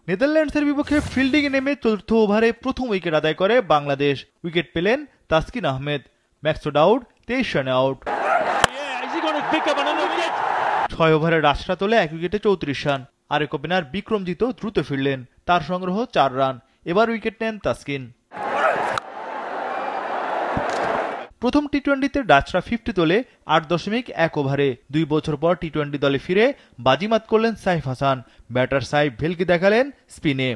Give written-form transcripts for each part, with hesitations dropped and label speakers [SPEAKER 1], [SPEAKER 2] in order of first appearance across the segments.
[SPEAKER 1] নেদারল্যান্ডসের বিপক্ষে ফিল্ডিংয়ে নেমে চতুর্থ ওভারে প্রথম উইকেট আদায় করে বাংলাদেশ। উইকেট পেলেন তাসকিন আহমেদ। ম্যাক্সওয়েল আউট, 23 রানে আউট। 6 ওভারে রাশরা তোলে 1 উইকেটে 34 রান। আরেক ওপেনার বিক্রমজিৎ দ্রুত ফিরলেন, তার সংগ্রহ 4 রান। এবার উইকেট নেন তাসকিন। প্রথম টি-20তে ডাচরা 50 তোলে 8.1 ওভারে। 2 বছর পর টি-20 দলে ফিরে বাজিমাত করলেন সাইফ হাসান। ব্যাটার সাইফ ভেলকি দেখালেন স্পিনে।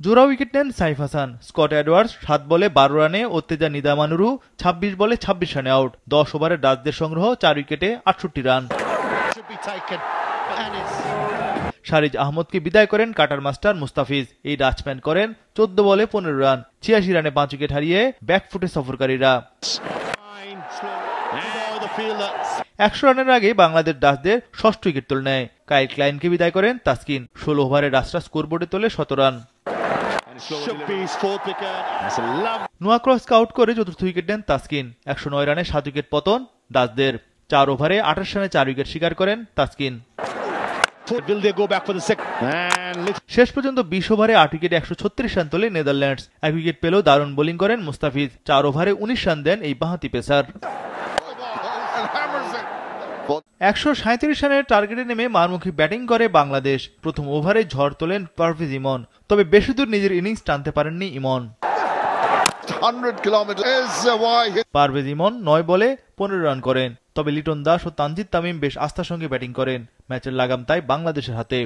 [SPEAKER 1] জোড়া উইকেট নেন সাইফ হাসান। স্কট এডওয়ার্ডস 7 বলে 12 রানে, ওত্তেজা নিদামানুরু 26 বলে 26 রানে আউট। 10 ওভারে ডাচদের সংগ্রহ 4 উইকেটে 68 রান। শারিজ আহমদকে বিদায় করেন কাটার মাস্টার মুস্তাফিজ। এই ডাচম্যান করেন 14 বলে 15 রান। 86 রানে 5 উইকেট হারিয়ে ব্যাকফুটে সফরকারীরা। 100 রানের আগে বাংলাদেশ ডাচদের ষষ্ঠ উইকেট তুলে নেয়। কাইল ক্লাইনকে বিদায় করেন তাসকিন। 16 ওভারে ডাচরা স্কোরবোর্ডে তোলে 17 রান। নোয়া ক্রসকে আউট করে চতুর্থ উইকেট নেন তাসকিন। 109 রানে 7 উইকেট পতন ডাচদের। 4 ওভারে 28 রানে 4 উইকেট শিকার করেন তাসকিন। শেষ পর্যন্ত 20 ওভারে 8 উইকেটে 136 রান তোলে নেদারল্যান্ডস। 1 উইকেট পেলেও দারুণ বোলিং করেন মুস্তাফিজ। 4 ওভারে 19 রান দেন এই বাঁহাতি পেসার। 137 রানের টার্গেটে নেমে মারমুখী ব্যাটিং করে বাংলাদেশ। প্রথম ওভারে ঝড় তোলেন পারভেজ ইমন, তবে বেশি দূর নিজের ইনিংস টানতে পারেননি ইমন। পারভেজ ইমন 9 বলে 15 রান করেন, তবে লিটন দাস ও তানজিদ তামিম বেশ আস্থার সঙ্গে ব্যাটিং করেন। ম্যাচের লাগাম তাই বাংলাদেশের হাতে।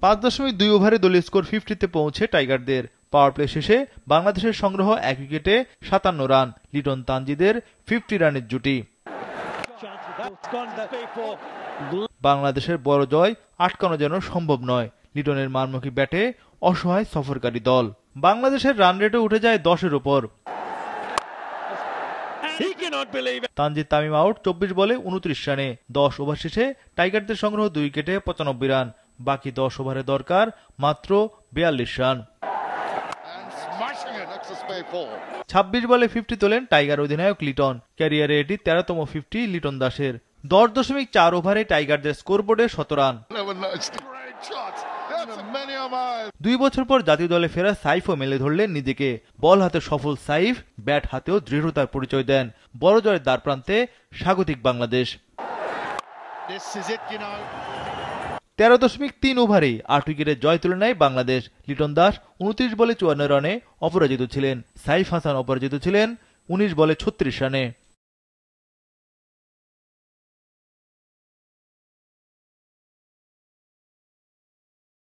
[SPEAKER 1] 5.2 ওভারে দলীয় স্কোর 50-তে পৌঁছে টাইগারদের। পাওয়ার প্লে শেষে বাংলাদেশের সংগ্রহ 1 উইকেটে 57 রান। লিটন তানজিদের 50 রানের জুটি। বাংলাদেশের বড় জয় আটকানো যেন সম্ভব নয়। লিটনের মারমুখী ব্যাটে অসহায় সফরকারী দল। বাংলাদেশের রান রেটও উঠে যায় 10-এর উপর। তানজিদ তামিম আউট 24 বলে 29 রানে। 10 ওভার শেষে টাইগারদের সংগ্রহ 2 উইকেটে 95 রান। বাকি 10 ওভারে দরকার মাত্র 42 রান। 26 বলে 50 তোলেন টাইগার অধিনায়ক লিটন। ক্যারিয়ারে এটি 13তম 50 লিটন দাসের। 10.4 ওভারে টাইগারদের স্কোরবোর্ডে 17 রান। 2 বছর পর জাতীয় দলে ফেরা সাইফও মেলে ধরলেন নিজেকে। বল হাতে সফল সাইফ ব্যাট হাতেও দৃঢ়তার পরিচয় দেন। বড় জয়ের দ্বারপ্রান্তে স্বাগতিক বাংলাদেশ। 13.3 ওভারে 8 উইকেটে জয় তুলে নেয় বাংলাদেশ। লিটন দাস 29 বলে 54 রানে অপরাজিত ছিলেন। সাইফ হাসান অপরাজিত ছিলেন 19 বলে 36 রানে।